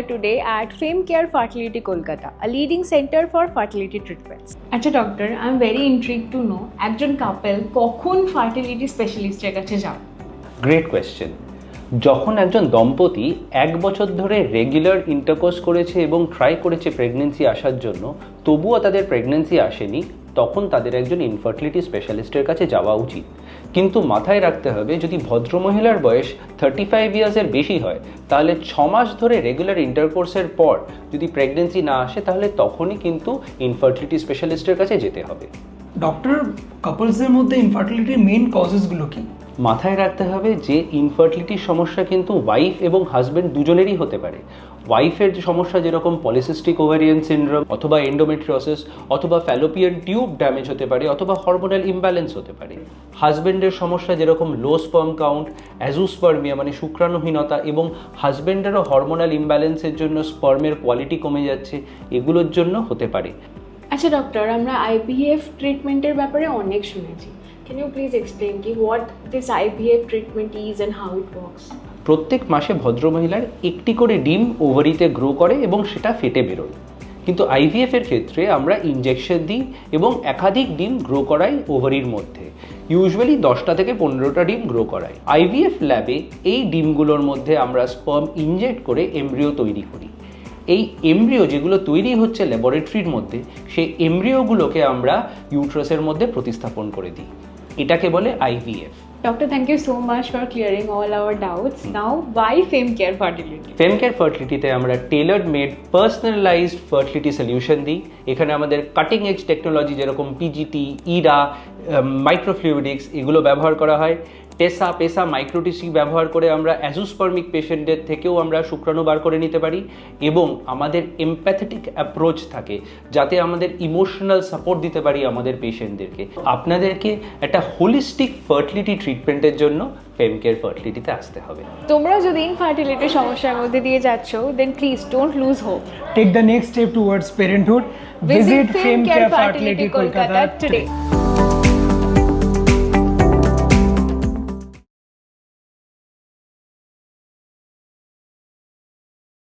here today at Fame Care Fertility Kolkata, a leading center for fertility treatments. আচ্ছা doctor, I am very intrigued to know একজন couple কখন fertility স্পেশালিস্টের কাছে যাবে? Great question. যখন একজন দম্পতি 1 বছর ধরে রেগুলার ইন্টারকোর্স করেছে এবং ট্রাই করেছে প্রেগনেন্সি আসার জন্য, তবুও তাদের প্রেগনেন্সি আসেনি, তখন তাদের একজন ইনফার্টিলিটি স্পেশালিস্টের কাছে যাওয়া উচিত। কিন্তু মাথায় রাখতে হবে, যদি ভদ্রমহিলার বয়স 35 ইয়ার্সের বেশি হয়, তাহলে 6 মাস ধরে রেগুলার ইন্টারকোর্সের পর যদি প্রেগনেন্সি না আসে, তাহলে তখনই কিন্তু ইনফার্টিলিটি স্পেশালিস্টের কাছে যেতে হবে। ডক্টর, কাপলসের মধ্যে ইনফার্টিলিটির মেইন কজেসগুলো কি? মাথায় রাখতে হবে যে ইনফার্টিলিটির সমস্যা কিন্তু ওয়াইফ এবং হাজব্যান্ড দুজনেরই হতে পারে। ওয়াইফের যে সমস্যা, যেরকম পলিসিস্টিক ওভারিয়ান সিনড্রোম অথবা এন্ডোমেট্রিওসিস অথবা ফ্যালোপিয়ান টিউব ড্যামেজ হতে পারে অথবা হরমোনাল ইমব্যালেন্স হতে পারে। হাজব্যান্ডের সমস্যা যেরকম লো স্পার্ম কাউন্ট, অ্যাজোস্পার্মিয়া মানে শুক্রাণুহীনতা, এবং হাজব্যান্ডেরও হরমোনাল ইমব্যালেন্সের জন্য স্পার্মের কোয়ালিটি কমে যাচ্ছে, এগুলোর জন্য হতে পারে। আচ্ছা ডক্টর, আমরা IVF ট্রিটমেন্টের ব্যাপারে অনেক শুনেছি। Can you please explain what this IVF treatment is and how it works? প্রত্যেক মাসে ভদ্রমহিলার একটি করে ডিম ওভারিতে গ্রো করে এবং সেটা ফেটে বেরোয়। কিন্তু IVF এর ক্ষেত্রে আমরা ইনজেকশন দিই এবং একাধিক ডিম গ্রো করাই ওভারির মধ্যে। ইউজুয়ালি 10টা থেকে 15টা ডিম গ্রো করাই। IVF ল্যাবে এই ডিমগুলোর মধ্যে আমরা স্পার্ম ইনজেক্ট করে এমব্রিও তৈরি করি। এই এমব্রিও যেগুলো তৈরি হচ্ছে ল্যাবরেটরির মধ্যে, সেই এমব্রিওগুলোকে আমরা ইউট্রাসের মধ্যে প্রতিস্থাপন করে দিই। এটাকে বলে IVF। Doctor, thank you so much for clearing all our doubts. Now, why Fame Care Fertility? Fame Care ফার্টিলিটিতে আমরা tailored made personalised fertility solution দিই। এখানে আমাদের কাটিং এজ টেকনোলজি যেরকম PGT, ইরা, মাইক্রোফ্লুইডিক্স এগুলো ব্যবহার করা হয়। পেসা মাইক্রোটিসি ব্যবহার করে আমরা অ্যাজোস্পার্মিক পেশেন্টদের থেকেও আমরা শুক্রাণু বার করে নিতে পারি, এবং আমাদের এমপ্যাথেটিক অ্যাপ্রোচ থাকে যাতে আমাদের ইমোশনাল সাপোর্ট দিতে পারি আমাদের পেশেন্টদেরকে। আপনাদেরকে একটা হোলিস্টিক ফার্টিলিটি ট্রিটমেন্টের জন্য ফেম কেয়ার ফার্টিলিটিতে আসতে হবে। তোমরা যদি ইনফার্টিলিটির সমস্যার মধ্যে দিয়ে যাচ্ছ, then please don't lose hope. Take the next step towards parenthood. Visit Fame Care Fertility Kolkata today.